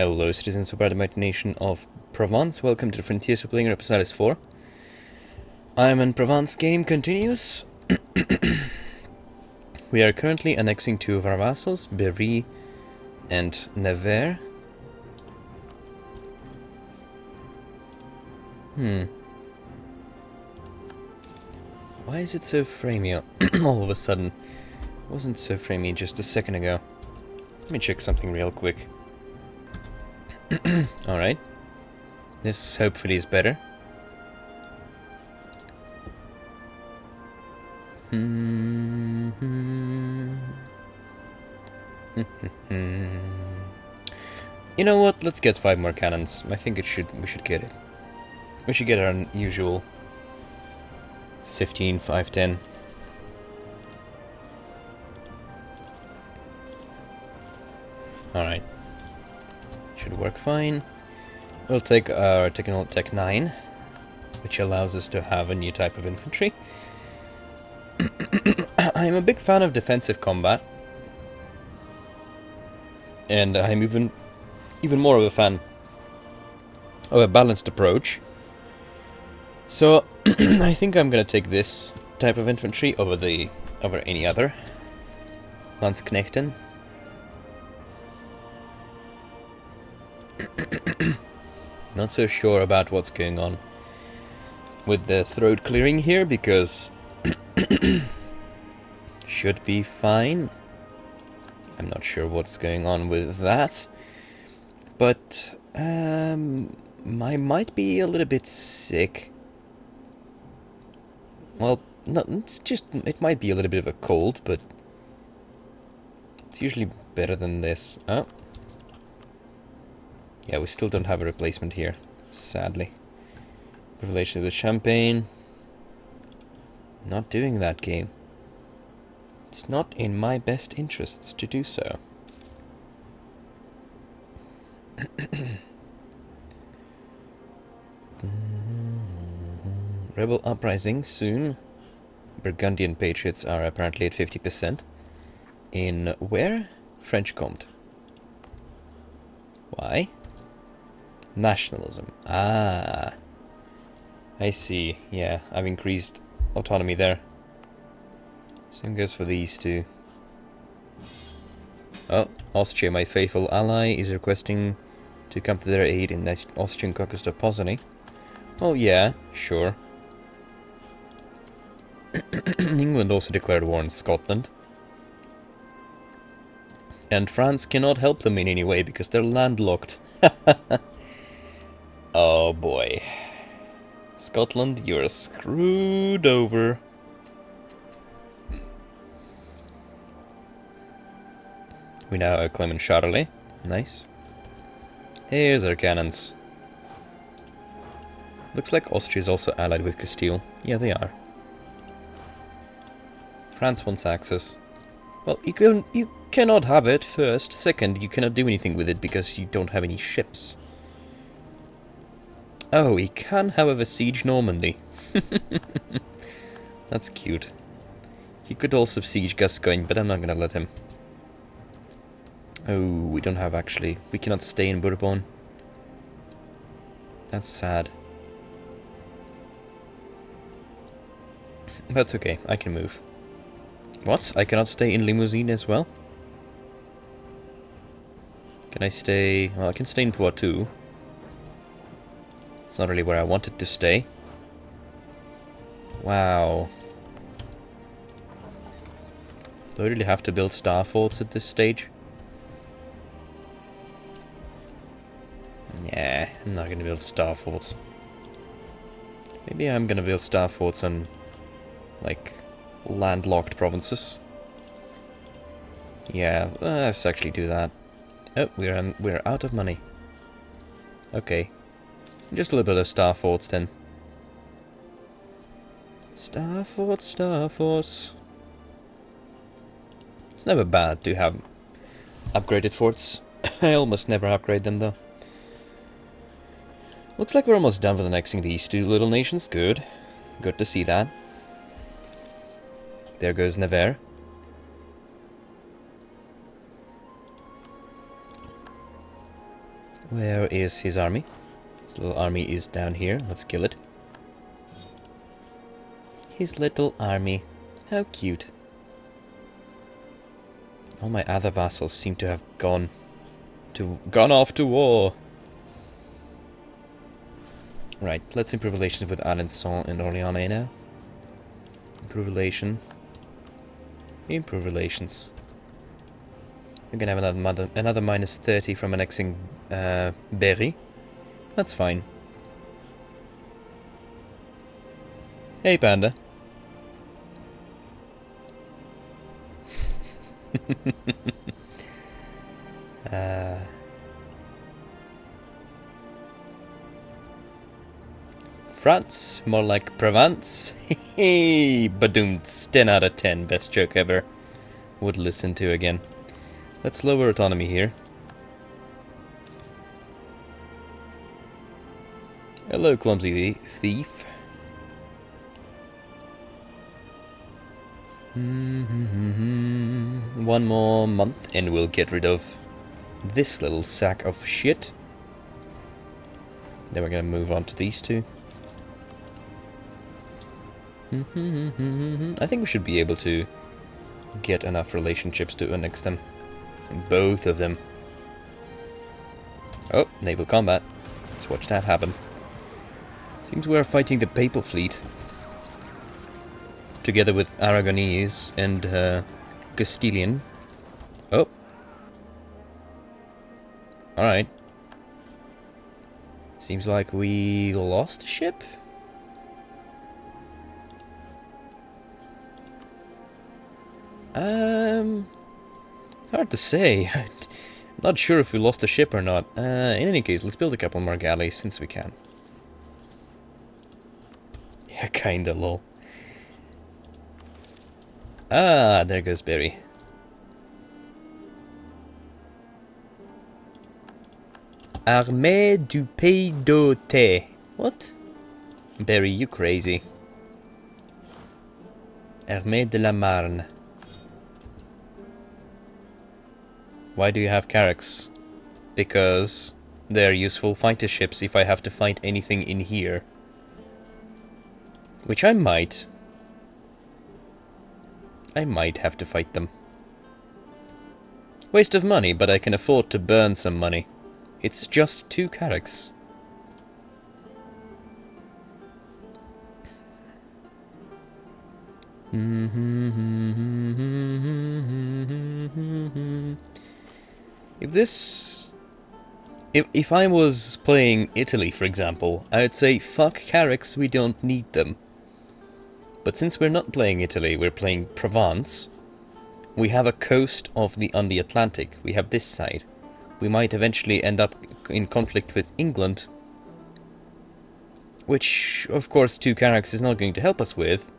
Hello, citizens of the mighty nation of Provence. Welcome to the Frontiers of Europa Universalis 4. I'm in Provence game continues. We are currently annexing two of our vassals, Berry and Nevers. Why is it so framey all of a sudden? It wasn't so framey just a second ago. Let me check something real quick. Alright. This hopefully is better. You know what? Let's get 5 more cannons. I think we should get it. We should get our usual 15, 5, 10. Alright. Should work fine. We'll take our technical tech 9, which allows us to have a new type of infantry. I'm a big fan of defensive combat. And I'm even more of a fan of a balanced approach. So I think I'm gonna take this type of infantry over any other. Landsknechten. Not so sure about what's going on with the throat clearing here, because should be fine. I'm not sure what's going on with that, but I might be a little bit sick. Well, it might be a little bit of a cold, but it's usually better than this. Oh. Yeah, we still don't have a replacement here, sadly. Revelation of the Champagne. Not doing that game. It's not in my best interests to do so. Rebel uprising soon. Burgundian patriots are apparently at 50%. In where? French Comte. Why? Nationalism. Ah. I see. Yeah, I've increased autonomy there. Same goes for these two. Oh, Austria, my faithful ally, is requesting to come to their aid in the Austrian conquest of Pozzani. Well, yeah, sure. England also declared war on Scotland. And France cannot help them in any way because they're landlocked. Oh boy. Scotland, you're screwed over. We now claim in Charolais. Nice. Here's our cannons. Looks like Austria is also allied with Castile. Yeah, they are. France wants access. Well, you cannot have it, first. Second, you cannot do anything with it because you don't have any ships. Oh, he can, however, siege Normandy. That's cute. He could also siege Gascogne, but I'm not gonna let him. Oh, we don't have actually. We cannot stay in Bourbon. That's sad. That's okay, I can move. What? I cannot stay in Limousin as well? Can I stay... Well, I can stay in Poitou. It's not really where I wanted to stay. Wow. Do I really have to build star forts at this stage? Yeah, I'm not gonna build star forts. Maybe I'm gonna build star forts on, like, landlocked provinces. Yeah, let's actually do that. Oh, we're out of money. Okay. Just a little bit of star forts then. Star forts, star forts. It's never bad to have upgraded forts. I almost never upgrade them though. Looks like we're almost done with annexing these two little nations. Good. Good to see that. There goes Nevers. Where is his army? His little army is down here. Let's kill it. His little army. How cute. All my other vassals seem to have gone off to war. Right, let's improve relations with Alençon and Orléans now. Improve relation. Improve relations. We're gonna have another minus 30 from annexing Berry. That's fine. Hey, Panda. France, more like Provence. Hey, badoomts, 10 out of 10, best joke ever. Would listen to again. Let's lower autonomy here. Hello, clumsy thief. One more month and we'll get rid of this little sack of shit. Then we're gonna move on to these two. I think we should be able to get enough relationships to annex them. Both of them. Oh, naval combat. Let's watch that happen. Seems we're fighting the Papal fleet. Together with Aragonese and Castilian. Oh. Alright. Seems like we lost a ship? Hard to say. I'm not sure if we lost the ship or not. In any case, let's build a couple more galleys since we can. Yeah, kinda lol. Ah, there goes Berry. Armée du Pays d'Oté. What? Berry, you crazy. Armée de la Marne. Why do you have carracks? Because they're useful fighter ships if I have to fight anything in here. Which I might. I might have to fight them. Waste of money, but I can afford to burn some money. It's just 2 carracks. If I was playing Italy, for example, I would say, fuck carracks, we don't need them. But since we're not playing Italy, we're playing Provence, we have a coast on the Atlantic. We have this side. We might eventually end up in conflict with England, which, of course, 2 carracks is not going to help us with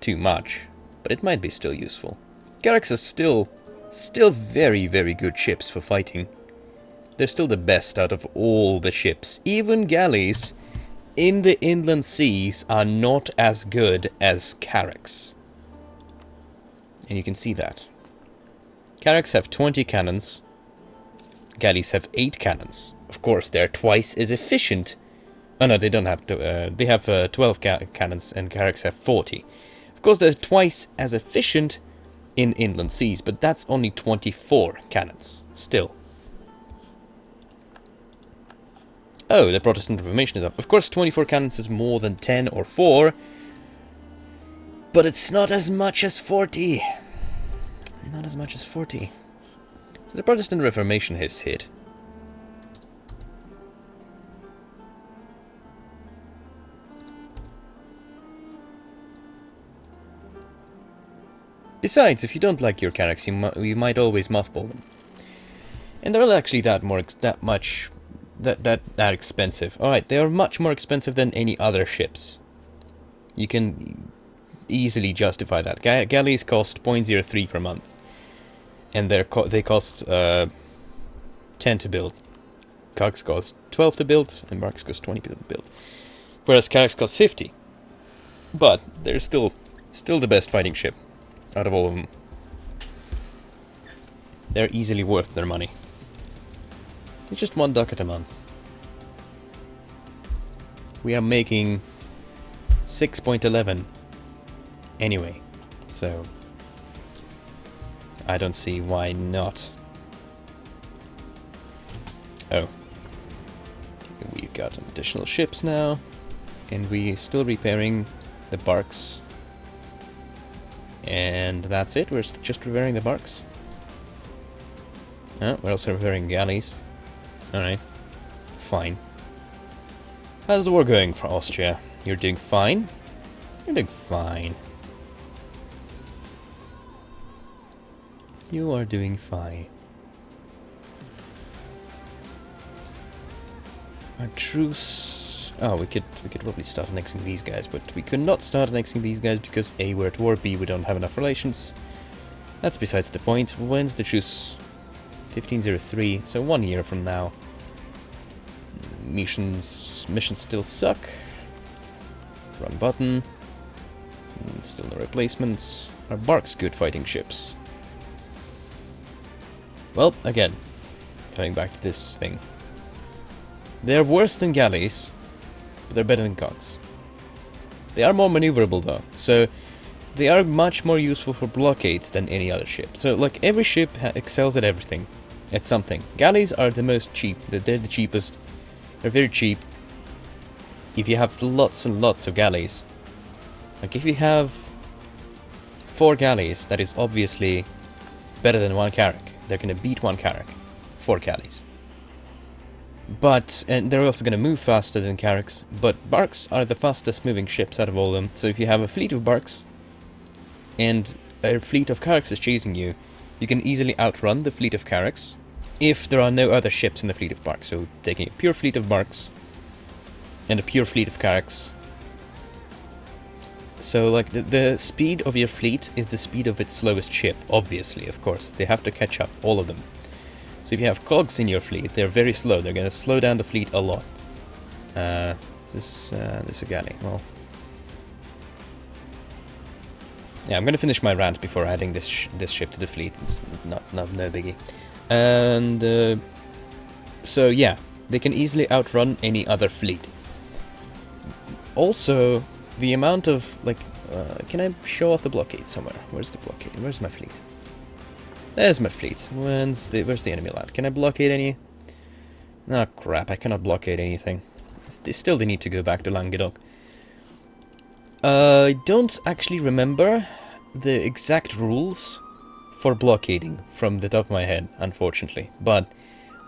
too much, but it might be still useful. Carracks are still very, very good ships for fighting. They're still the best out of all the ships. Even galleys in the inland seas are not as good as carracks. And you can see that. Carracks have 20 cannons. Galleys have 8 cannons. Of course, they're twice as efficient. Oh no, they don't have to. They have 12 cannons, and carracks have 40. Of course, they're twice as efficient in inland seas, but that's only 24 cannons. Still. Oh, the Protestant Reformation is up. Of course, 24 cannons is more than 10 or 4, but it's not as much as 40. Not as much as 40. So the Protestant Reformation has hit. Besides, if you don't like your carracks, you might always mothball them. And they're not actually that expensive. Alright, they are much more expensive than any other ships. You can easily justify that. Galleys cost 0.03 per month. And they cost 10 to build. Cogs cost 12 to build, and Marks cost 20 to build. Whereas carracks cost 50. But they're still the best fighting ship out of all of them. They're easily worth their money. It's just 1 ducat a month. We are making 6.11 anyway, so I don't see why not. Oh. We've got additional ships now, and we're still repairing the barks. And that's it, we're just repairing the barks. Oh, we're also repairing galleys. Alright, fine. How's the war going for Austria? You're doing fine? You're doing fine. You are doing fine. Our truce... Oh, we could probably start annexing these guys, but we could not start annexing these guys because A, we're at war, B, we don't have enough relations. That's besides the point. When's the truce? 1503, so 1 year from now. Missions still suck. Run button. Still no replacements. Are barks good fighting ships? Well, again, coming back to this thing. They're worse than galleys, but they're better than cogs. They are more maneuverable though, so they are much more useful for blockades than any other ship. So, like, every ship excels at everything. At something. Galleys are the most cheap. They're the cheapest. They're very cheap. If you have lots and lots of galleys, like if you have 4 galleys, that is obviously better than 1 carrack. They're going to beat 1 carrack. 4 galleys. But, and they're also going to move faster than carracks, but barks are the fastest moving ships out of all of them. So if you have a fleet of barks and a fleet of carracks is chasing you, you can easily outrun the fleet of carracks if there are no other ships in the fleet of barks. So taking a pure fleet of barks and a pure fleet of carracks. So like the speed of your fleet is the speed of its slowest ship, obviously, of course. They have to catch up, all of them. So if you have cogs in your fleet, they're very slow. They're going to slow down the fleet a lot. This is a galley. Well, yeah, I'm going to finish my rant before adding this ship to the fleet. It's no biggie. And so yeah, they can easily outrun any other fleet. Also, the amount of like, can I show off the blockade somewhere? Where's the blockade? Where's my fleet? There's my fleet. Where's the enemy land? Can I blockade any? Oh crap! I cannot blockade anything. Still, they need to go back to Languedoc. I don't actually remember the exact rules for blockading from the top of my head, unfortunately. But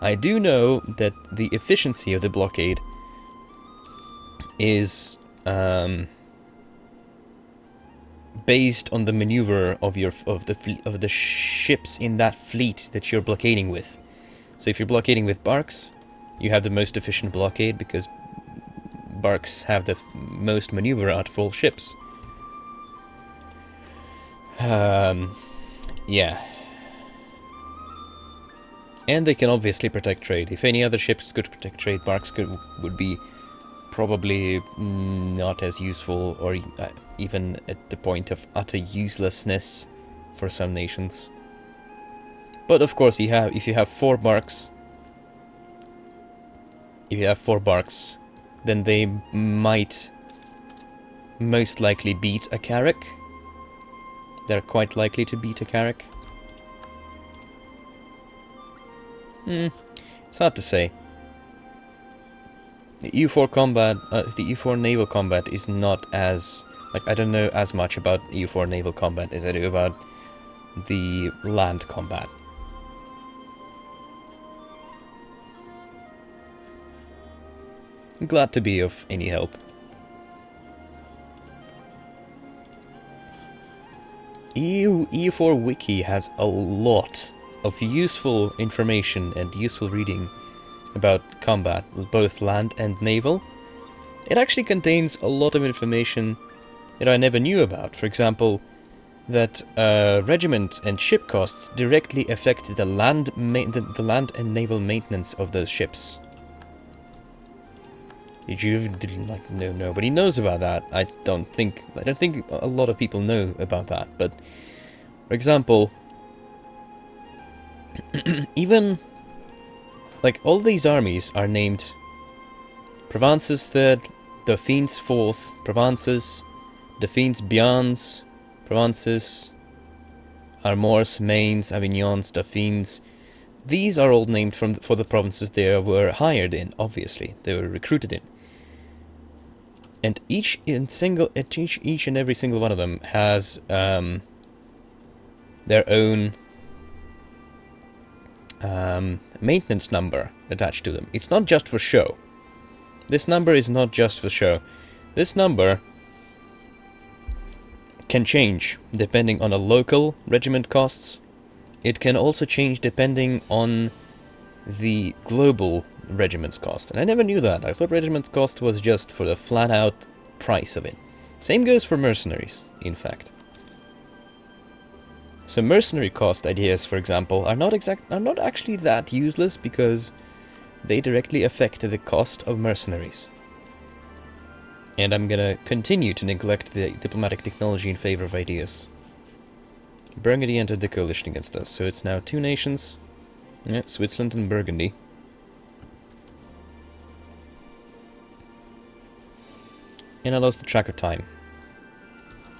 I do know that the efficiency of the blockade is based on the maneuver of the ships in that fleet that you're blockading with. So if you're blockading with barks, you have the most efficient blockade because barks have the most maneuver out of all ships. Yeah. And they can obviously protect trade. If any other ships could protect trade, barks would be probably not as useful, or even at the point of utter uselessness for some nations. But of course, if you have 4 barks, then they might most likely beat a carrack. They're quite likely to beat a carrack. It's hard to say. The EU4 combat, the EU4 naval combat is not as... Like, I don't know as much about EU4 naval combat as I do about the land combat. I'm glad to be of any help. EU4 Wiki has a lot of useful information and useful reading about combat, both land and naval. It actually contains a lot of information that I never knew about. For example, that regiment and ship costs directly affect the land and naval maintenance of those ships. Nobody knows about that. I don't think a lot of people know about that. But for example, even Like, all these armies are named Provence's 3rd, Dauphine's 4th, Provence's, Dauphine's Bian's, Provence's, Armors, Mains, Avignon's, Dauphine's. These are all named for the provinces they were hired in, obviously. They were recruited in. And each and every single one of them has their own maintenance number attached to them. It's not just for show. This number is not just for show. This number can change depending on a local regiment costs. It can also change depending on the global regiment's cost. And I never knew that. I thought regiment's cost was just for the flat-out price of it. Same goes for mercenaries, in fact. So mercenary cost ideas, for example, are not actually that useless because they directly affect the cost of mercenaries. And I'm gonna continue to neglect the diplomatic technology in favor of ideas. Burgundy entered the coalition against us, so it's now 2 nations. Yeah, Switzerland and Burgundy. And I lost the track of time.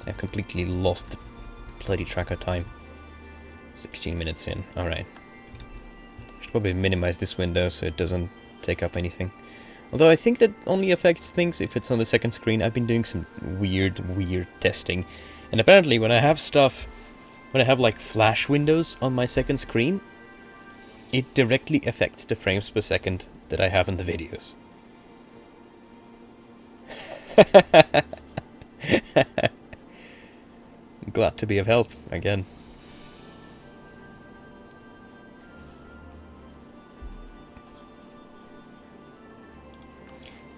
I've completely lost the bloody track of time. 16 minutes in, alright. Should probably minimize this window so it doesn't take up anything. Although I think that only affects things if it's on the second screen. I've been doing some weird testing. And apparently when I have stuff, when I have like flash windows on my second screen, it directly affects the frames per second that I have in the videos. Glad to be of help again.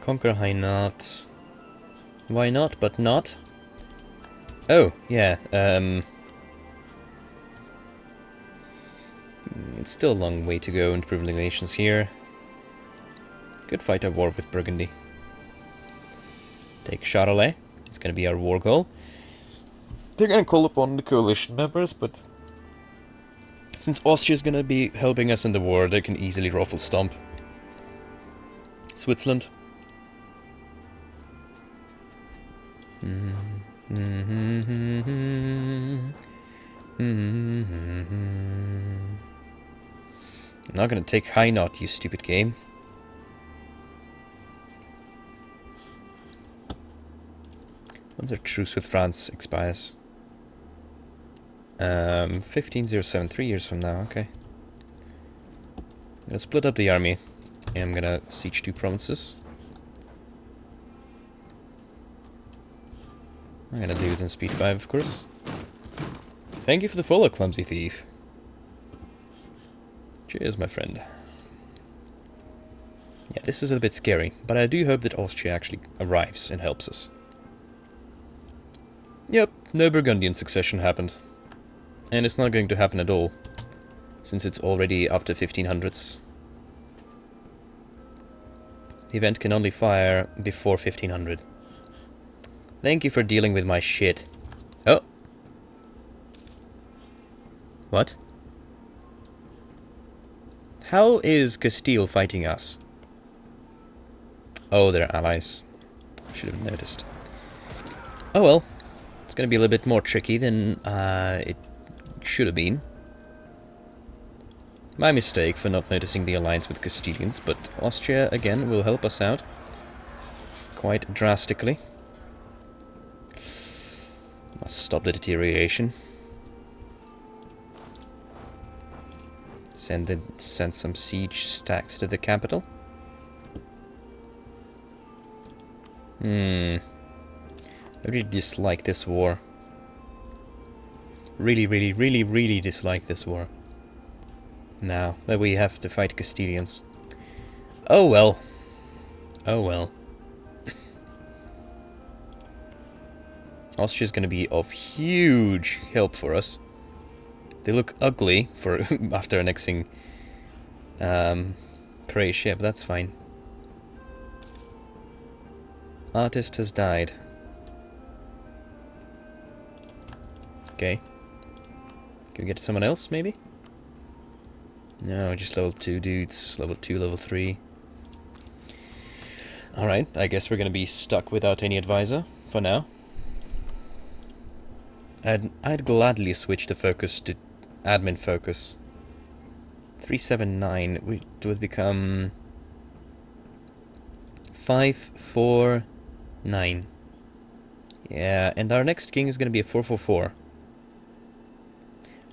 Conquer Hainaut. Why not, but not? Oh, yeah, it's still a long way to go in improving relations here. Could fight a war with Burgundy. Take Charolais. It's gonna be our war goal. They're gonna call upon the coalition members, but since Austria's gonna be helping us in the war, they can easily ruffle stomp. Switzerland. I'm not gonna take Hainaut, you stupid game. When's our truce with France expires? 15007, 3 years from now, okay. I'm gonna split up the army, and I'm gonna siege 2 provinces. I'm gonna do it in speed 5, of course. Thank you for the follow, Clumsy Thief. Cheers, my friend. Yeah, this is a bit scary, but I do hope that Austria actually arrives and helps us. Yep, no Burgundian succession happened. And it's not going to happen at all, since it's already after 1500s. The event can only fire before 1500. Thank you for dealing with my shit. Oh! What? How is Castile fighting us? Oh, they're allies. Should have noticed. Oh well. It's gonna be a little bit more tricky than it should have been. My mistake for not noticing the alliance with Castilians, but Austria, again, will help us out. Quite drastically. Must stop the deterioration. Send some siege stacks to the capital. I really dislike this war. Really dislike this war. Now that we have to fight Castilians. Oh well. Oh well. Austria's gonna be of huge help for us. They look ugly for after annexing Croatia, but that's fine. Artist has died. Okay. Can we get someone else, maybe? No, just level 2 dudes. Level 2, level 3. Alright, I guess we're gonna be stuck without any advisor for now. I'd gladly switch the focus to admin focus. 379 would become 549. Yeah, and our next king is gonna be a 444.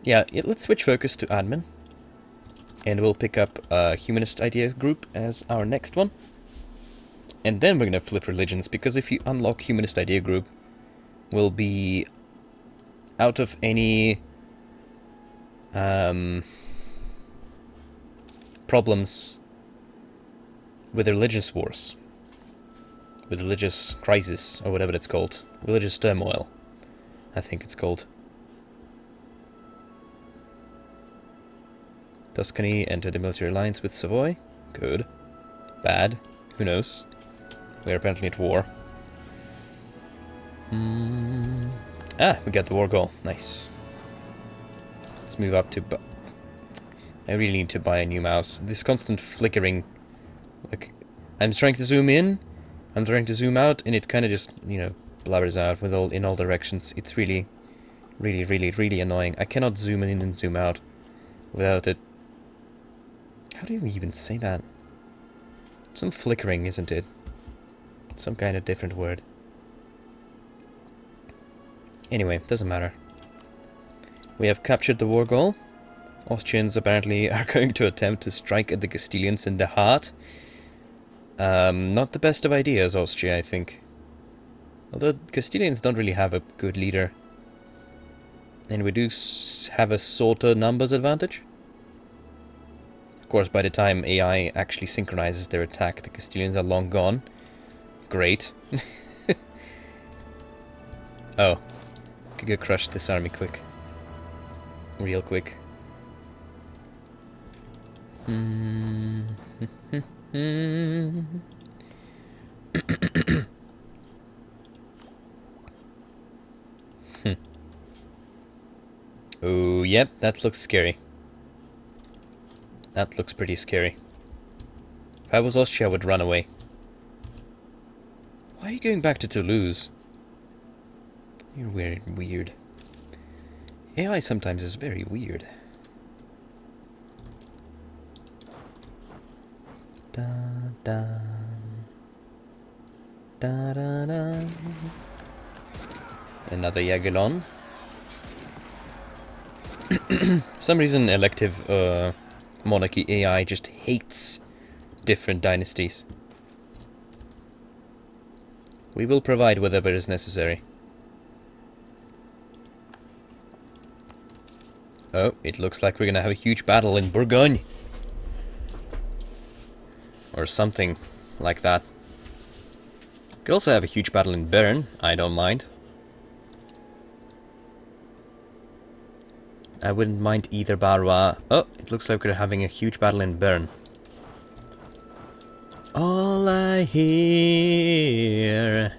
Yeah, let's switch focus to admin. And we'll pick up a humanist idea group as our next one. And then we're gonna flip religions, because if you unlock humanist idea group, we'll be out of any problems with religious wars, with religious crisis, or whatever it's called. Religious turmoil, I think it's called. Tuscany entered a military alliance with Savoy. Good. Bad. Who knows? We're apparently at war. We got the war goal. Nice. Let's move up to... I really need to buy a new mouse. This constant flickering... Like, I'm trying to zoom in, I'm trying to zoom out, and it kind of just, you know, blabbers out with in all directions. It's really, really, really, really annoying. I cannot zoom in and zoom out without it. How do you even say that? Some flickering, isn't it? Some kind of different word. Anyway, doesn't matter. We have captured the war goal. Austrians apparently are going to attempt to strike at the Castilians in the heart. Not the best of ideas, Austria, I think. Although Castilians don't really have a good leader. And we do have a sort of numbers advantage. Of course, by the time AI actually synchronizes their attack, the Castilians are long gone. Great. Oh. Could go crush this army quick. Real quick. Oh, yep, that looks scary. That looks pretty scary. If I was Austria, I would run away. Why are you going back to Toulouse? You're weird. AI sometimes is very weird. Da da da da da. Another Jagiellon. For some reason, elective monarchy AI just hates different dynasties. We will provide whatever is necessary. Oh, it looks like we're gonna have a huge battle in Bourgogne. Or something like that. Could also have a huge battle in Bern, I don't mind. I wouldn't mind either, Barwa. Oh, it looks like we're having a huge battle in Bern. All I hear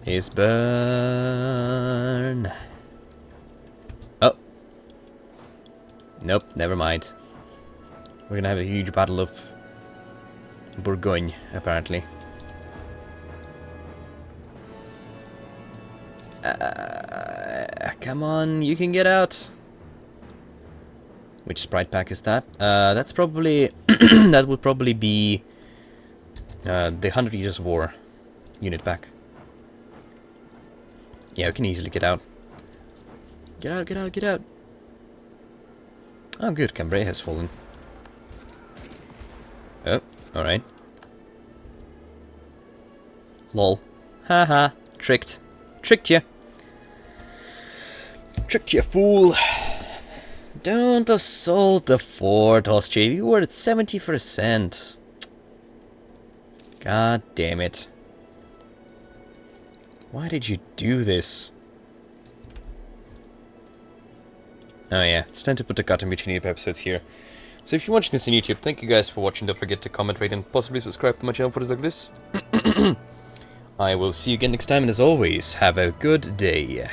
is Bern. Oh. Nope, never mind. We're gonna have a huge battle of Bourgogne, apparently. Come on, you can get out. Which sprite pack is that? That's probably... that would probably be... the 100 Years War unit pack. Yeah, we can easily get out. Get out, get out, get out. Oh, good, Cambrai has fallen. Oh, alright. Lol. Haha, tricked. Tricked you. Tricked you, fool. Don't assault the fort, Austria. You were at 70%. God damn it. Why did you do this? Oh yeah, it's time to put the cut in between the episodes here. So if you're watching this on YouTube, thank you guys for watching. Don't forget to comment, rate, and possibly subscribe to my channel for videos like this. I will see you again next time, and as always, have a good day.